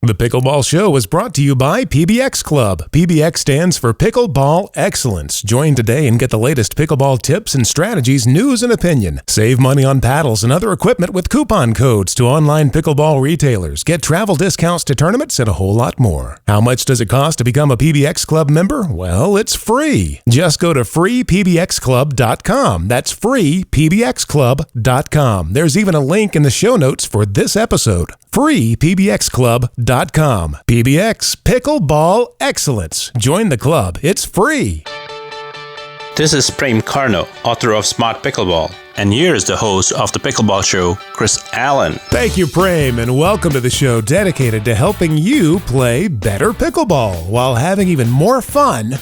The Pickleball Show is brought to you by PBX Club. PBX stands for Pickleball Excellence. Join today and get the latest pickleball tips and strategies, news and opinion. Save money on paddles and other equipment with coupon codes to online pickleball retailers. Get travel discounts to tournaments and a whole lot more. How much does it cost to become a PBX Club member? Well, it's free. Just go to freepbxclub.com. That's freepbxclub.com. There's even a link in the show notes for this episode. freepbxclub.com. PBX Pickleball Excellence. Join the club. It's free. This is Prem Karno, author of Smart Pickleball. And here's the host of the Pickleball Show, Chris Allen. Thank you, Prem, and welcome to the show dedicated to helping you play better pickleball while having even more fun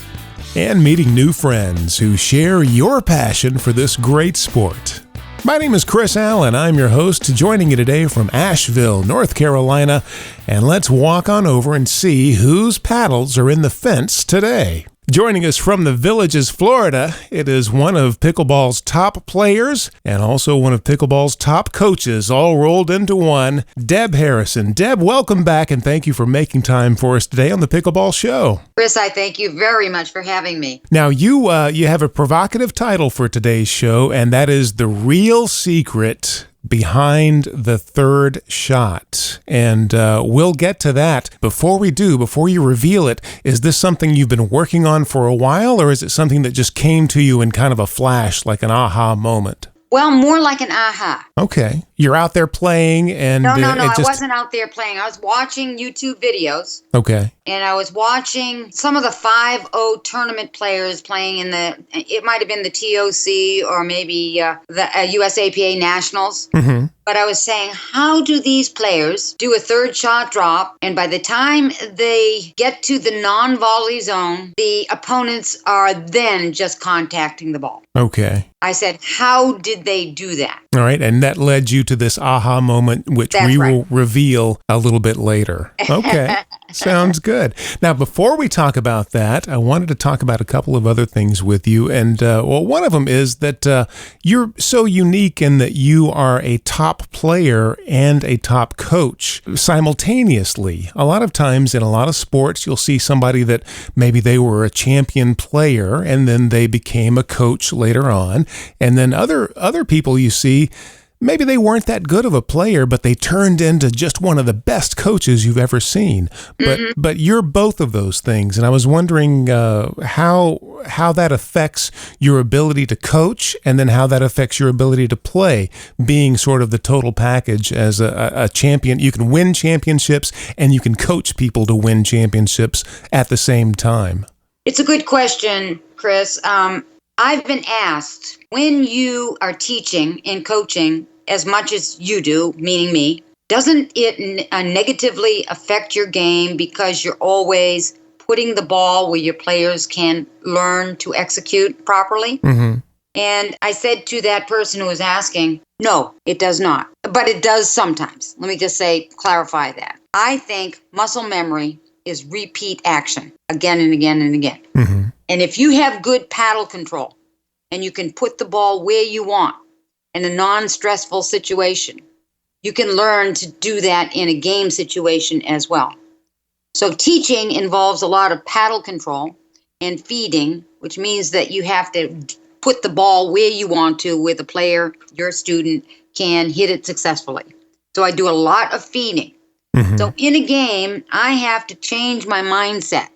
and meeting new friends who share your passion for this great sport. My name is Chris Allen. I'm your host, joining you today from Asheville, North Carolina, and let's walk on over and see whose paddles are in the fence today. Joining us from the Villages, Florida, it is one of pickleball's top players and also one of pickleball's top coaches, all rolled into one, Deb Harrison. Deb, welcome back, and thank you for making time for us today on the Pickleball Show. Chris, I thank you very much for having me. Now, you have a provocative title for today's show, and that is The Real Secret Behind the Third Shot. And we'll get to that. Before you reveal it, is this something you've been working on for a while, or is it something that just came to you in kind of a flash, like an aha moment? Well, more like an aha. Okay. You're out there playing and... No, I wasn't out there playing. I was watching YouTube videos. Okay. And I was watching some of the 5-0 tournament players playing in it might have been the TOC or maybe the USAPA Nationals. Mm-hmm. But I was saying, how do these players do a third shot drop? And by the time they get to the non-volley zone, the opponents are then just contacting the ball. Okay. I said, how did they do that? All right. And that led you to this aha moment, which will reveal a little bit later. Okay. Sounds good. Now, before we talk about that, I wanted to talk about a couple of other things with you. And one of them is that you're so unique in that you are a top player and a top coach simultaneously. A lot of times in a lot of sports, you'll see somebody that maybe they were a champion player and then they became a coach later on. And then other people you see, maybe they weren't that good of a player, but they turned into just one of the best coaches you've ever seen. But you're both of those things, and I was wondering how that affects your ability to coach, and then how that affects your ability to play, being sort of the total package as a champion. You can win championships, and you can coach people to win championships at the same time. It's a good question, Chris. I've been asked, when you are teaching and coaching as much as you do, meaning me, doesn't it negatively affect your game because you're always putting the ball where your players can learn to execute properly? Mm-hmm. And I said to that person who was asking, no, it does not. But it does sometimes. Let me just clarify that. I think muscle memory is repeat action again and again and again. Mm-hmm. And if you have good paddle control and you can put the ball where you want in a non-stressful situation, you can learn to do that in a game situation as well. So teaching involves a lot of paddle control and feeding, which means that you have to put the ball where you want to, where the player, your student, can hit it successfully. So I do a lot of feeding. Mm-hmm. So in a game, I have to change my mindset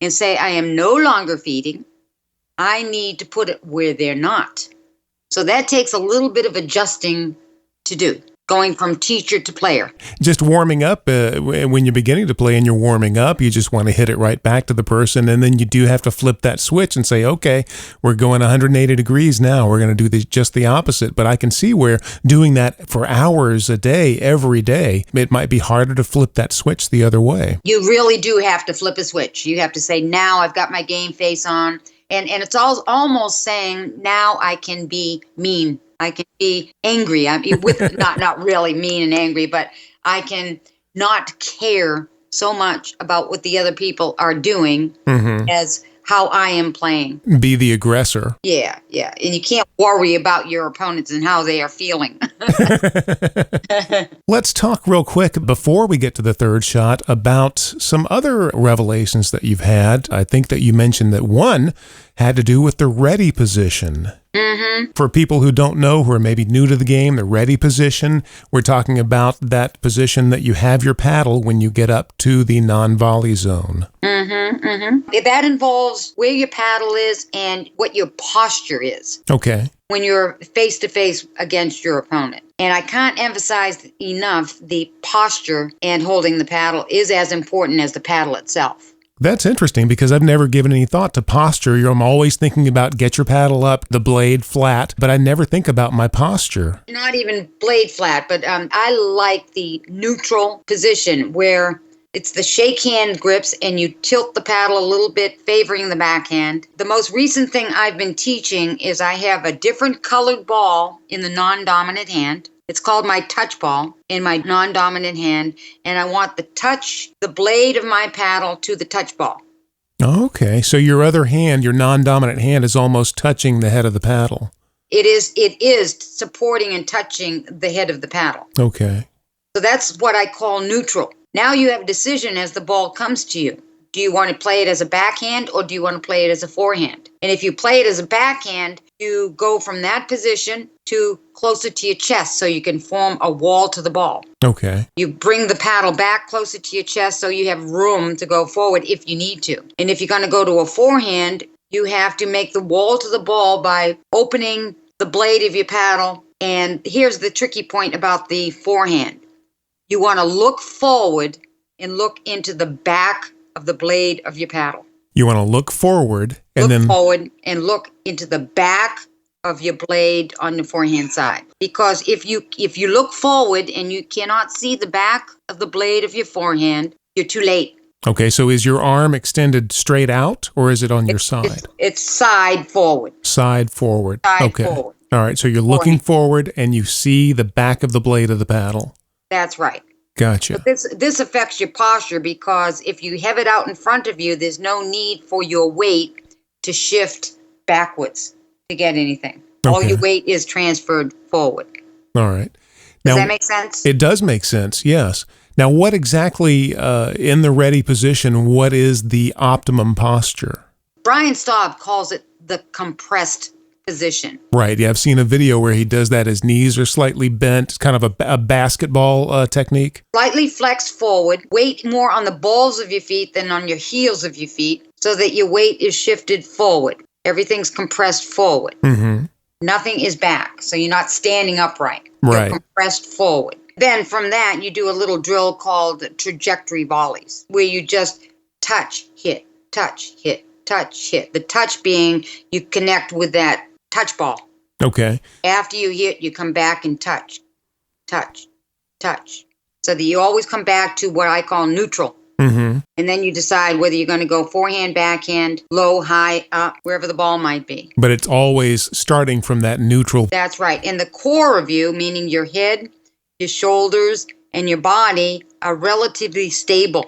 and say, I am no longer feeding. I need to put it where they're not. So that takes a little bit of adjusting to do, going from teacher to player. Just warming up, when you're beginning to play and you're warming up, you just want to hit it right back to the person. And then you do have to flip that switch and say, okay, we're going 180 degrees now. We're going to do just the opposite. But I can see where doing that for hours a day, every day, it might be harder to flip that switch the other way. You really do have to flip a switch. You have to say, now I've got my game face on. And it's almost saying, now I can be mean. I can be angry. I mean, not really mean and angry, but I can not care so much about what the other people are doing as how I am playing. Be the aggressor. Yeah. And you can't worry about your opponents and how they are feeling. Let's talk real quick before we get to the third shot about some other revelations that you've had. I think that you mentioned that one had to do with the ready position. Mm-hmm. For people who don't know, who are maybe new to the game, the ready position, we're talking about that position that you have your paddle when you get up to the non-volley zone. Mm-hmm, mm-hmm. That involves where your paddle is and what your posture is. Okay. When you're face-to-face against your opponent. And I can't emphasize enough the posture and holding the paddle is as important as the paddle itself. That's interesting because I've never given any thought to posture. I'm always thinking about get your paddle up, the blade flat, but I never think about my posture. Not even blade flat, but I like the neutral position where it's the shake hand grips and you tilt the paddle a little bit, favoring the backhand. The most recent thing I've been teaching is I have a different colored ball in the non-dominant hand. It's called my touch ball in my non-dominant hand, and I want the blade of my paddle to the touch ball. Okay, so your other hand, your non-dominant hand, is almost touching the head of the paddle. It is supporting and touching the head of the paddle. Okay. So that's what I call neutral. Now you have a decision as the ball comes to you. Do you want to play it as a backhand or do you want to play it as a forehand? And if you play it as a backhand, you go from that position to closer to your chest so you can form a wall to the ball. Okay. You bring the paddle back closer to your chest so you have room to go forward if you need to. And if you're going to go to a forehand, you have to make the wall to the ball by opening the blade of your paddle. And here's the tricky point about the forehand. You want to look forward and look into the back of the blade of your paddle. You want to look forward and look forward and look into the back of your blade on the forehand side. Because if you look forward and you cannot see the back of the blade of your forehand, you're too late. Okay, so is your arm extended straight out or is it on your side? It's side forward. Side forward. Side okay. forward. All right, so you're looking forward and you see the back of the blade of the paddle. That's right. Gotcha. But this affects your posture because if you have it out in front of you, there's no need for your weight to shift backwards to get anything. Okay. All your weight is transferred forward. All right. Does that make sense? It does make sense, yes. Now, what exactly in the ready position, what is the optimum posture? Brian Staub calls it the compressed position. Right. Yeah, I've seen a video where he does that. His knees are slightly bent, kind of a basketball technique. Slightly flexed forward, weight more on the balls of your feet than on your heels of your feet so that your weight is shifted forward. Everything's compressed forward. Mm-hmm. Nothing is back, so you're not standing upright. Right. You're compressed forward. Then from that, you do a little drill called trajectory volleys, where you just touch, hit, touch, hit, touch, hit. The touch being you connect with that touch ball. Okay. After you hit, you come back and touch, touch, touch. So that you always come back to what I call neutral. Mm-hmm. And then you decide whether you're going to go forehand, backhand, low, high, up, wherever the ball might be. But it's always starting from that neutral. That's right. And the core of you, meaning your head, your shoulders, and your body are relatively stable.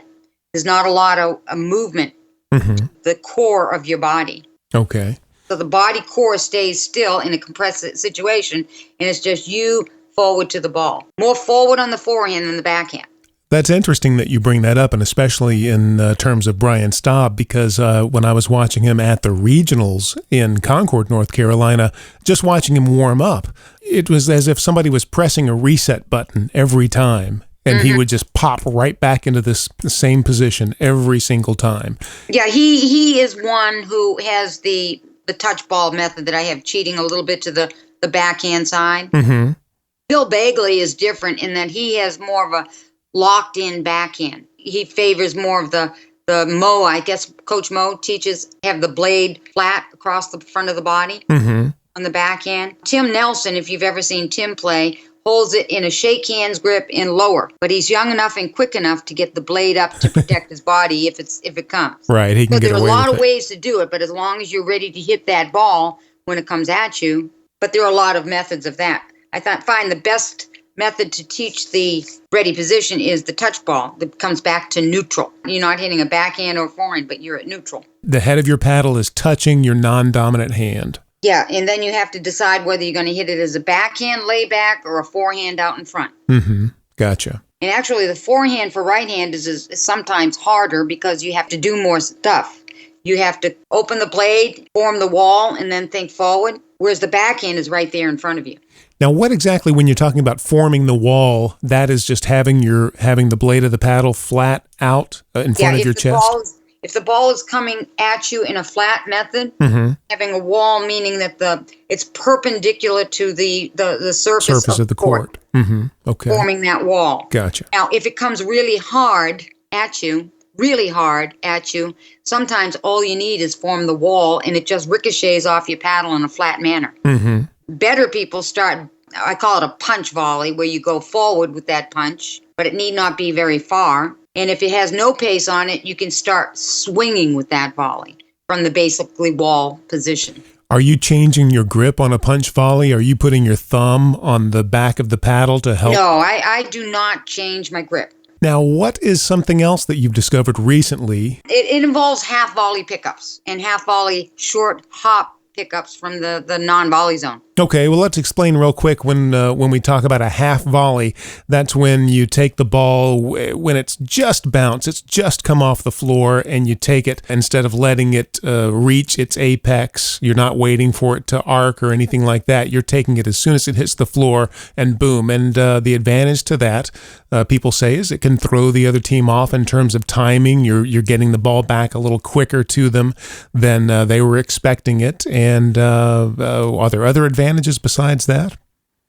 There's not a lot of movement. Mm-hmm. The core of your body. Okay. So the body core stays still in a compressed situation, and it's just you forward to the ball. More forward on the forehand than the backhand. That's interesting that you bring that up, and especially in terms of Brian Staub, because when I was watching him at the regionals in Concord, North Carolina, just watching him warm up, it was as if somebody was pressing a reset button every time, and he would just pop right back into this same position every single time. Yeah, he is one who has the touch ball method that I have, cheating a little bit to the backhand side. Mm-hmm. Bill Bagley is different in that he has more of a locked in backhand. He favors more of the Mo, I guess Coach Mo teaches, have the blade flat across the front of the body on the backhand. Tim Nelson, if you've ever seen Tim play, holds it in a shake hands grip and lower, but he's young enough and quick enough to get the blade up to protect his body if it comes. Right, he can get away with it. There are a lot of ways to do it, but as long as you're ready to hit that ball when it comes at you, but there are a lot of methods of that. I find the best method to teach the ready position is the touch ball that comes back to neutral. You're not hitting a backhand or forehand, but you're at neutral. The head of your paddle is touching your non-dominant hand. Yeah, and then you have to decide whether you're going to hit it as a backhand layback or a forehand out in front. Mm-hmm. Gotcha. And actually, the forehand for right-hand is sometimes harder because you have to do more stuff. You have to open the blade, form the wall, and then think forward, whereas the backhand is right there in front of you. Now, what exactly, when you're talking about forming the wall, that is just having the blade of the paddle flat out in front of your chest? If the ball is coming at you in a flat method, having a wall meaning that it's perpendicular to the surface of the court. Mm-hmm. Okay. Forming that wall. Gotcha. Now, if it comes really hard at you, sometimes all you need is form the wall and it just ricochets off your paddle in a flat manner. Mm-hmm. Better people start, I call it a punch volley, where you go forward with that punch, but it need not be very far. And if it has no pace on it, you can start swinging with that volley from the basically wall position. Are you changing your grip on a punch volley? Are you putting your thumb on the back of the paddle to help? No, I do not change my grip. Now, what is something else that you've discovered recently? It involves half-volley pickups and half-volley short hop pickups from the non-volley zone. Okay, well, let's explain real quick. When we talk about a half volley, that's when you take the ball when it's just bounced, it's just come off the floor, and you take it instead of letting it reach its apex. You're not waiting for it to arc or anything like that. You're taking it as soon as it hits the floor, and boom. And the advantage to that, people say, is it can throw the other team off in terms of timing. You're getting the ball back a little quicker to them than they were expecting it. And are there other advantages besides that?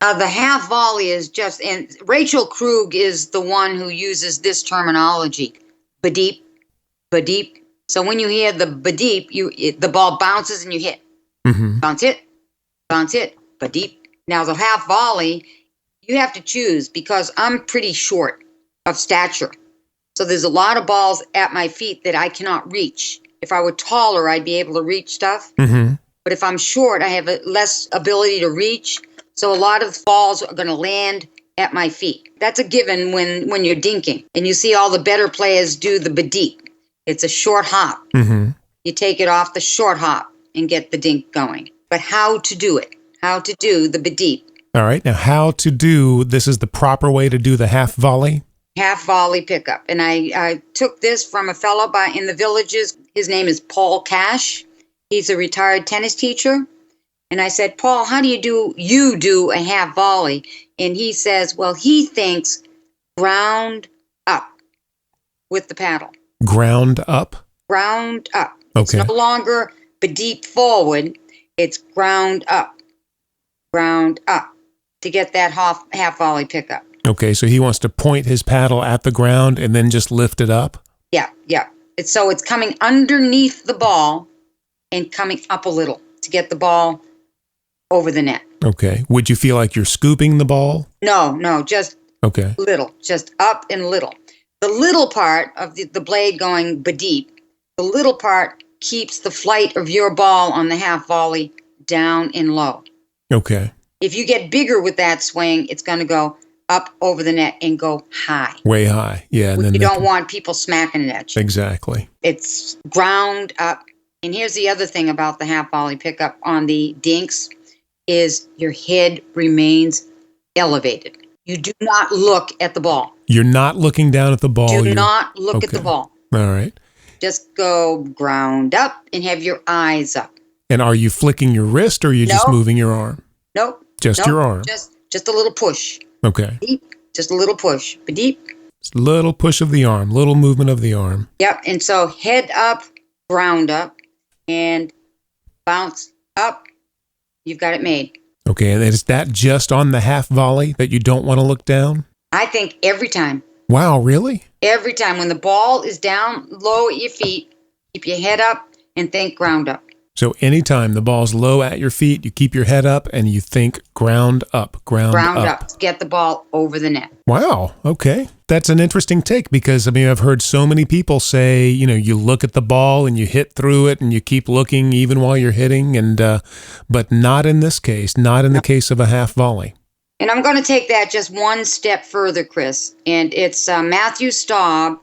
The half volley is just, and Rachel Krug is the one who uses this terminology, badeep, badeep. So when you hear the badeep, the ball bounces and you hit. Mm-hmm. Bounce hit, badeep. Now the half volley, you have to choose because I'm pretty short of stature. So there's a lot of balls at my feet that I cannot reach. If I were taller, I'd be able to reach stuff. Mm-hmm. But if I'm short, I have less ability to reach. So a lot of balls are going to land at my feet. That's a given when you're dinking. And you see all the better players do the badeep. It's a short hop. Mm-hmm. You take it off the short hop and get the dink going. But how to do it? How to do the badeep. All right. Now, this is the proper way to do the half volley? Half volley pickup. And I took this from a fellow in the Villages. His name is Paul Cash. He's a retired tennis teacher. And I said, Paul, how do you do a half volley? And he says, well, he thinks ground up with the paddle. Ground up? Ground up. Okay. It's no longer badeep forward. It's ground up. Ground up to get that half volley pickup. Okay, so he wants to point his paddle at the ground and then just lift it up? Yeah. It's coming underneath the ball and coming up a little to get the ball over the net. Okay. Would you feel like you're scooping the ball? No, just little, just up and little. The little part of the blade going badeep, the little part keeps the flight of your ball on the half volley down and low. Okay. If you get bigger with that swing, it's going to go up over the net and go high. Way high, yeah. And then you don't want people smacking it at you. Exactly. It's ground up. And here's the other thing about the half volley pickup on the dinks is your head remains elevated. You do not look at the ball. You're not looking down at the ball. Do not look at the ball. All right. Just go ground up and have your eyes up. And are you flicking your wrist or are you just moving your arm? Nope. Just your arm? Just a little push. Okay. Deep, just a little push. Deep. Just a little push of the arm, little movement of the arm. Yep. And so head up, ground up, and bounce up. You've got it made. Okay. And is that just on the half volley that you don't want to look down? I think every time. Wow, really? Every time. When the ball is down low at your feet, keep your head up and think ground up. So anytime the ball's low at your feet, you keep your head up and you think ground up, ground up. Get the ball over the net. Wow. Okay. That's an interesting take because, I've heard so many people say, you look at the ball and you hit through it and you keep looking even while you're hitting, but not in this case, not in the case of a half volley. And I'm going to take that just one step further, Chris. And it's Matthew Staub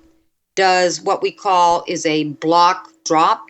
does what we call is a block drop.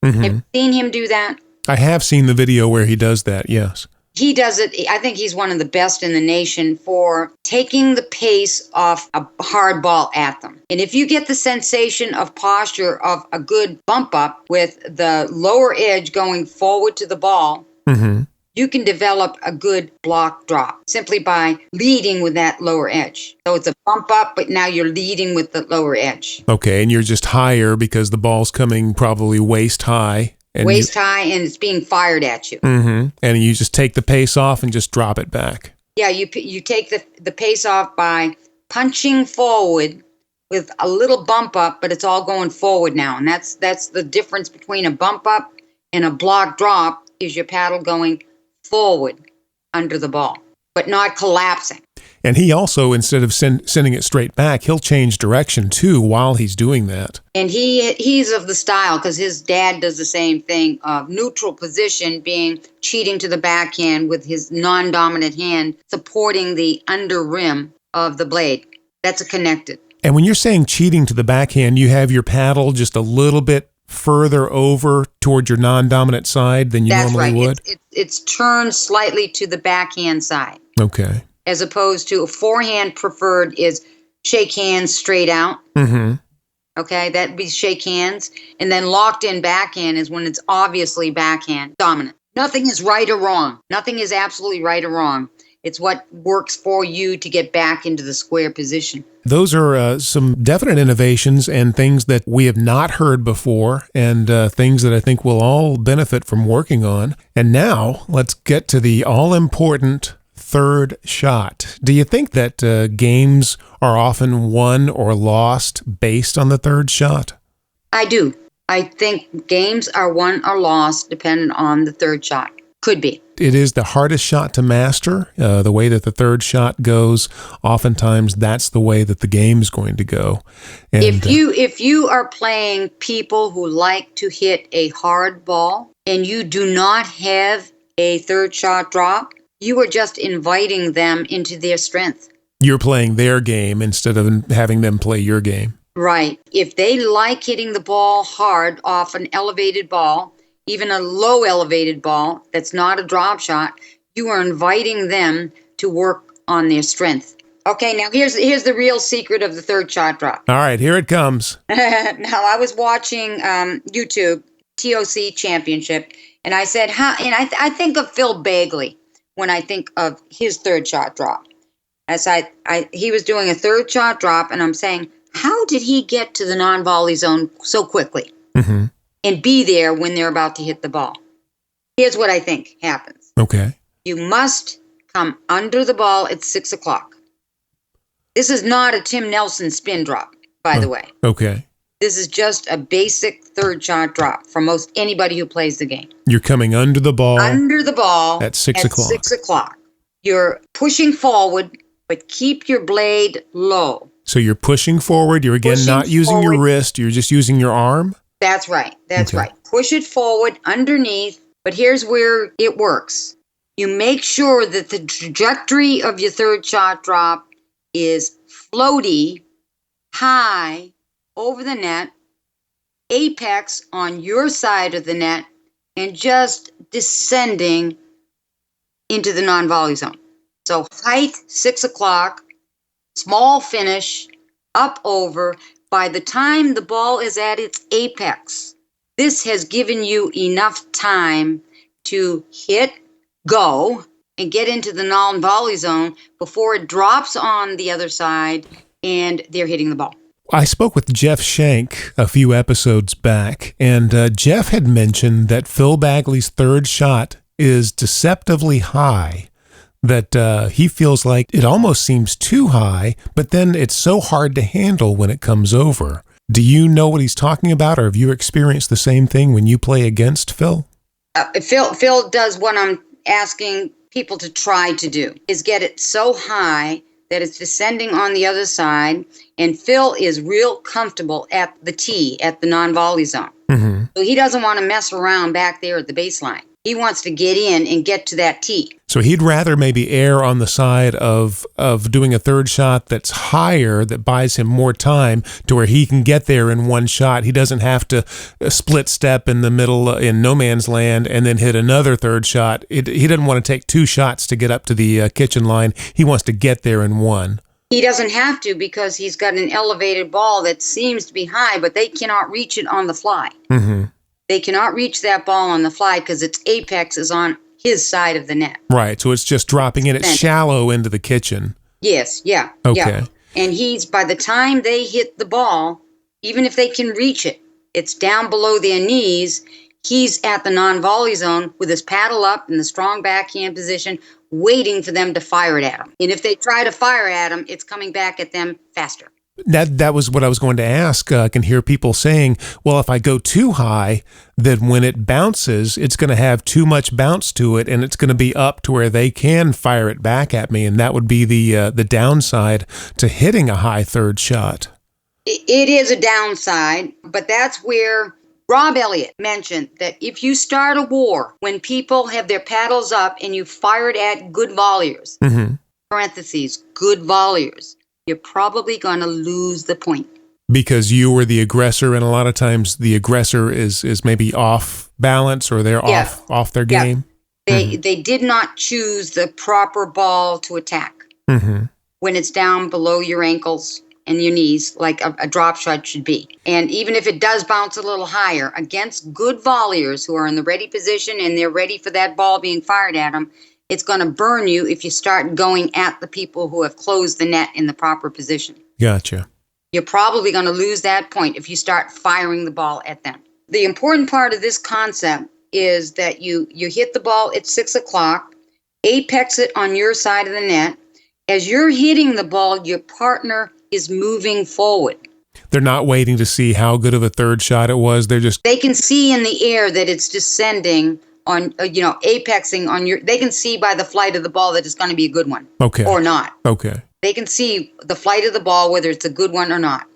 Mm-hmm. Have you seen him do that? I have seen the video where he does that, yes. He does it. I think he's one of the best in the nation for taking the pace off a hard ball at them. And if you get the sensation of posture of a good bump up with the lower edge going forward to the ball, mm-hmm. you can develop a good block drop simply by leading with that lower edge. So it's a bump up, but now you're leading with the lower edge. Okay, and you're just higher because the ball's coming probably waist high. Waist high, and it's being fired at you. Mm-hmm. And you just take the pace off and just drop it back. Yeah, you take the pace off by punching forward with a little bump up, but it's all going forward now. And that's the difference between a bump up and a block drop is your paddle going forward under the ball, but not collapsing. And he also, instead of sending it straight back, he'll change direction too while he's doing that. And he's of the style, because his dad does the same thing, of neutral position being cheating to the backhand with his non-dominant hand supporting the under rim of the blade. That's a connected. And when you're saying cheating to the backhand, you have your paddle just a little bit further over toward your non-dominant side than you normally would? It's turned slightly to the backhand side. Okay. As opposed to a forehand preferred is shake hands straight out. Mm-hmm. Okay, that'd be shake hands. And then locked in backhand is when it's obviously backhand dominant. Nothing is right or wrong. Nothing is absolutely right or wrong. It's what works for you to get back into the square position. Those are some definite innovations and things that we have not heard before, and things that I think we'll all benefit from working on. And now let's get to the all-important third shot. Do you think that games are often won or lost based on the third shot? I do. I think games are won or lost depending on the third shot. Could be. It is the hardest shot to master. The way that the third shot goes, oftentimes that's the way that the game's going to go. And, if you are playing people who like to hit a hard ball and you do not have a third shot drop, you are just inviting them into their strength. You're playing their game instead of having them play your game. Right. If they like hitting the ball hard off an elevated ball, even a low elevated ball that's not a drop shot, you are inviting them to work on their strength. Okay, now here's the real secret of the third shot drop. All right, here it comes. Now, I was watching YouTube, TOC Championship, and I said, I think of Phil Bagley when I think of his third shot drop. As he was doing a third shot drop, and I'm saying, how did he get to the non-volley zone so quickly and be there when they're about to hit the ball? Here's what I think happens. Okay. You must come under the ball at 6 o'clock. This is not a Tim Nelson spin drop, by the way. Okay. This is just a basic third shot drop for most anybody who plays the game. You're coming under the ball. Under the ball. At 6 o'clock. 6 o'clock. You're pushing forward, but keep your blade low. So you're pushing forward. You're again not using your wrist. You're just using your arm? That's right. That's right. Push it forward underneath. But here's where it works. You make sure that the trajectory of your third shot drop is floaty, high, over the net, apex on your side of the net, and just descending into the non-volley zone. So height, 6 o'clock, small finish, up over. By the time the ball is at its apex, this has given you enough time to hit, go, and get into the non-volley zone before it drops on the other side and they're hitting the ball. I spoke with Jeff Shank a few episodes back, and Jeff had mentioned that Phil Bagley's third shot is deceptively high, that he feels like it almost seems too high, but then it's so hard to handle when it comes over. Do you know what he's talking about, or have you experienced the same thing when you play against Phil? Phil does what I'm asking people to try to do, is get it so high that it's descending on the other side, and Phil is real comfortable at the tee, at the non-volley zone. Mm-hmm. So he doesn't want to mess around back there at the baseline. He wants to get in and get to that tee. So he'd rather maybe err on the side of doing a third shot that's higher, that buys him more time to where he can get there in one shot. He doesn't have to split step in the middle in no man's land and then hit another third shot. He doesn't want to take 2 shots to get up to the kitchen line. He wants to get there in one. He doesn't have to because he's got an elevated ball that seems to be high, but they cannot reach it on the fly. Mm-hmm. They cannot reach that ball on the fly because its apex is on his side of the net. Right, so it's just dropping in. It's shallow into the kitchen. Yes, yeah. Okay. Yeah. And by the time they hit the ball, even if they can reach it, it's down below their knees. He's at the non-volley zone with his paddle up in the strong backhand position, waiting for them to fire it at him. And if they try to fire at him, it's coming back at them faster. That was what I was going to ask. I can hear people saying, well, if I go too high, then when it bounces, it's going to have too much bounce to it, and it's going to be up to where they can fire it back at me, and that would be the downside to hitting a high third shot. It is a downside, but that's where Rob Elliott mentioned that if you start a war when people have their paddles up and you fire it at good volleyers, parentheses, good volleyers, you're probably going to lose the point. Because you were the aggressor, and a lot of times the aggressor is maybe off balance or they're off their game. They did not choose the proper ball to attack when it's down below your ankles and your knees like a drop shot should be. And even if it does bounce a little higher, against good volleyers who are in the ready position and they're ready for that ball being fired at them, it's going to burn you if you start going at the people who have closed the net in the proper position. Gotcha. You're probably going to lose that point if you start firing the ball at them. The important part of this concept is that you hit the ball at 6 o'clock, apex it on your side of the net. As you're hitting the ball, your partner is moving forward. They're not waiting to see how good of a third shot it was. They can see in the air that it's descending on, apexing on they can see by the flight of the ball that it's going to be a good one. Okay. Or not. Okay. They can see the flight of the ball, whether it's a good one or not.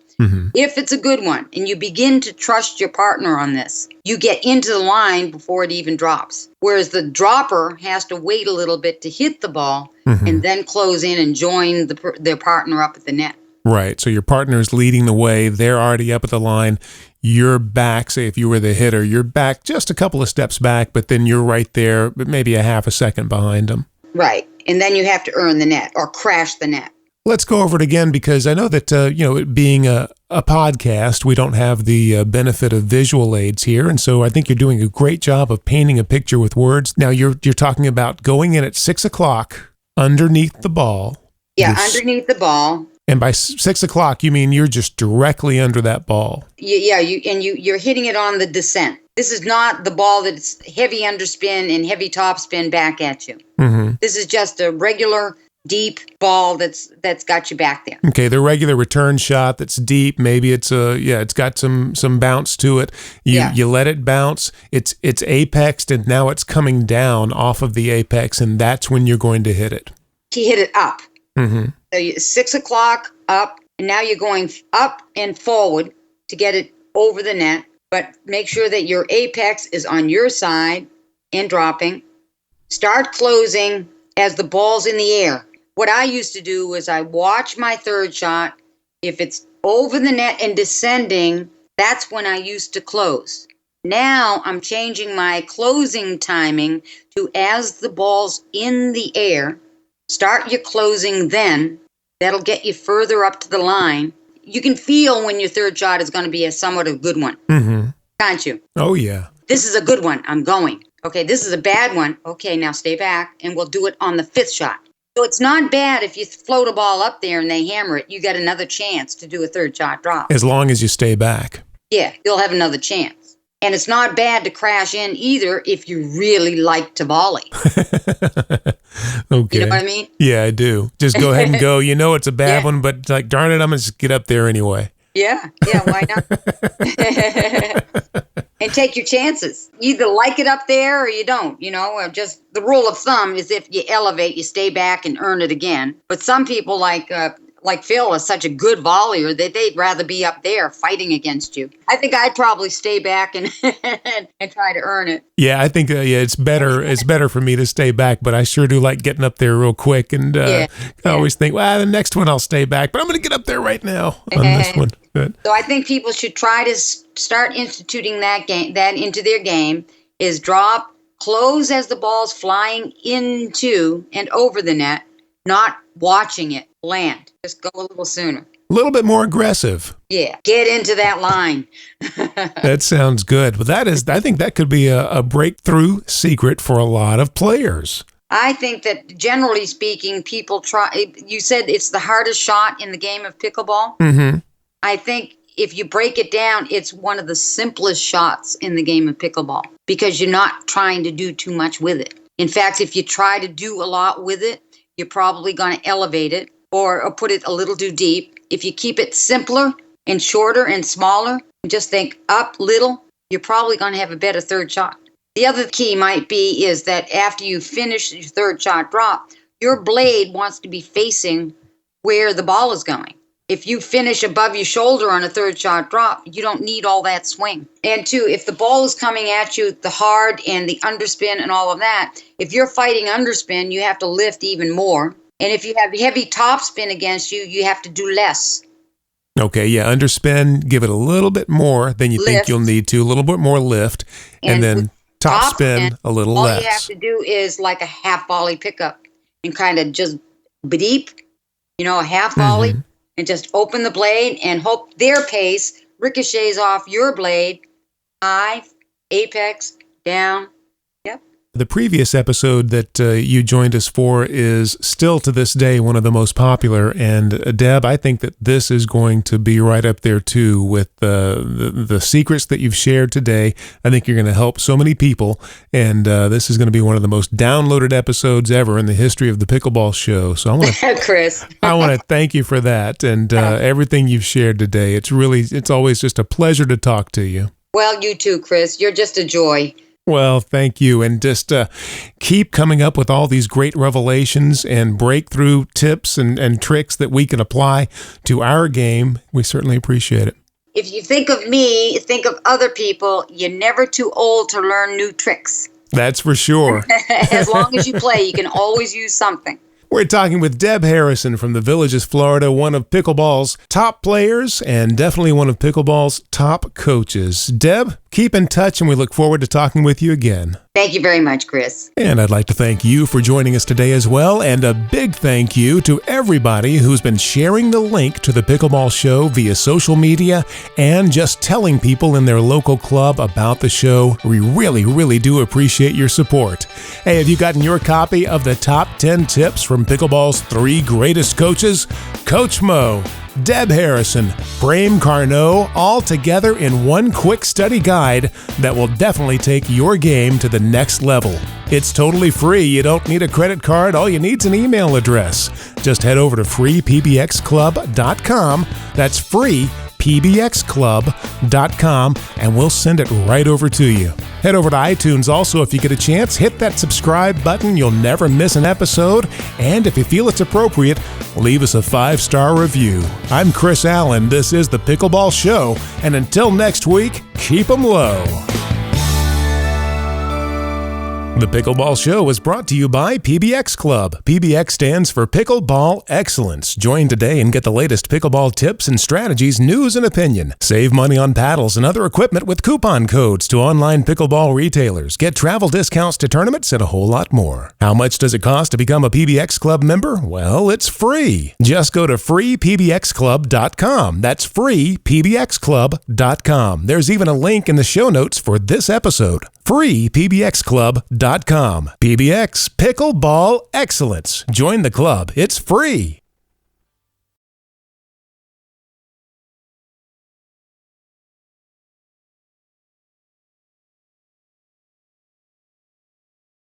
If it's a good one and you begin to trust your partner on this, you get into the line before it even drops. Whereas the dropper has to wait a little bit to hit the ball and then close in and join their partner up at the net. Right. So your partner's leading the way. They're already up at the line. You're back. Say if you were the hitter, you're back just a couple of steps back, but then you're right there, maybe a half a second behind them. Right. And then you have to earn the net or crash the net. Let's go over it again because I know that, it being a podcast, we don't have the benefit of visual aids here. And so I think you're doing a great job of painting a picture with words. Now, you're talking about going in at 6 o'clock underneath the ball. Yeah, underneath the ball. And by 6 o'clock, you mean you're just directly under that ball. Yeah, you're hitting it on the descent. This is not the ball that's heavy underspin and heavy topspin back at you. This is just a regular deep ball that's got you back there. Okay, the regular return shot that's deep. Maybe it's it's got some bounce to it. You let it bounce. It's apexed and now it's coming down off of the apex, and that's when you're going to hit it. To hit it up. So 6 o'clock up, and now you're going up and forward to get it over the net. But make sure that your apex is on your side and dropping. Start closing as the ball's in the air. What I used to do was I watch my third shot. If it's over the net and descending, that's when I used to close. Now I'm changing my closing timing to as the ball's in the air. Start your closing then. That'll get you further up to the line. You can feel when your third shot is going to be a somewhat a good one. Can't you? Oh, yeah. This is a good one. I'm going. Okay, this is a bad one. Okay, now stay back, and we'll do it on the fifth shot. So it's not bad if you float a ball up there and they hammer it. You got another chance to do a third shot drop. As long as you stay back. Yeah, you'll have another chance. And it's not bad to crash in either if you really like to volley. Okay. You know what I mean? Yeah, I do. Just go ahead and go. You know it's a bad one, but like, darn it, I'm going to just get up there anyway. Yeah, why not? And take your chances. You either like it up there or you don't, just the rule of thumb is if you elevate, you stay back and earn it again. But some people like like Phil is such a good volleyer that they'd rather be up there fighting against you. I think I'd probably stay back and and try to earn it. Yeah, I think it's better. It's better for me to stay back, but I sure do like getting up there real quick. And I always think, well, the next one I'll stay back, but I'm going to get up there right now on this one. Good. So I think people should try to start instituting that into their game. Is drop, close as the ball's flying into and over the net, not watching it land. Just go a little sooner. A little bit more aggressive. Yeah, get into that line. That sounds good. But I think that could be a breakthrough secret for a lot of players. I think that generally speaking, people try. You said it's the hardest shot in the game of pickleball. Mm-hmm. I think if you break it down, it's one of the simplest shots in the game of pickleball because you're not trying to do too much with it. In fact, if you try to do a lot with it, you're probably going to elevate it or put it a little too deep. If you keep it simpler and shorter and smaller, and just think up little, you're probably going to have a better third shot. The other key might be is that after you finish your third shot drop, your blade wants to be facing where the ball is going. If you finish above your shoulder on a third shot drop, you don't need all that swing. And two, if the ball is coming at you, the hard and the underspin and all of that, if you're fighting underspin, you have to lift even more. And if you have heavy topspin against you, you have to do less. Okay, yeah, underspin, give it a little bit more than you think you'll need to, a little bit more lift, and then topspin a little less. All you have to do is like a half volley pickup and kind of just deep, a half volley. Mm-hmm. And just open the blade and hope their pace ricochets off your blade, high, apex, down. Yep. The previous episode that you joined us for is still to this day one of the most popular. And Deb, I think that this is going to be right up there too with the secrets that you've shared today. I think you're going to help so many people. And this is going to be one of the most downloaded episodes ever in the history of the Pickleball Show. So I want to, Chris, I want to thank you for that and everything you've shared today. It's always just a pleasure to talk to you. Well, you too, Chris. You're just a joy. Well, thank you. And just keep coming up with all these great revelations and breakthrough tips and tricks that we can apply to our game. We certainly appreciate it. If you think of me, think of other people, you're never too old to learn new tricks. That's for sure. As long as you play, you can always use something. We're talking with Deb Harrison from the Villages, Florida, one of pickleball's top players and definitely one of pickleball's top coaches. Deb, keep in touch and we look forward to talking with you again. Thank you very much, Chris. And I'd like to thank you for joining us today as well. And a big thank you to everybody who's been sharing the link to the Pickleball Show via social media and just telling people in their local club about the show. We really, really do appreciate your support. Hey, have you gotten your copy of the top 10 tips from Pickleball's 3 greatest coaches? Coach Mo, Deb Harrison, Prem Carnot, all together in one quick study guide that will definitely take your game to the next level. It's totally free. You don't need a credit card. All you need is an email address. Just head over to freepbxclub.com. That's freepbxclub.com, and we'll send it right over to you. Head over to iTunes also if you get a chance. Hit that subscribe button. You'll never miss an episode. And if you feel it's appropriate, leave us a 5-star review. I'm Chris Allen. This is the Pickleball Show. And until next week, keep 'em low. The Pickleball Show is brought to you by PBX Club. PBX stands for Pickleball Excellence. Join today and get the latest pickleball tips and strategies, news and opinion. Save money on paddles and other equipment with coupon codes to online pickleball retailers. Get travel discounts to tournaments and a whole lot more. How much does it cost to become a PBX Club member? Well, it's free. Just go to freepbxclub.com. That's freepbxclub.com. There's even a link in the show notes for this episode. freepbxclub.com. PBX Pickleball Excellence. Join the club. It's free.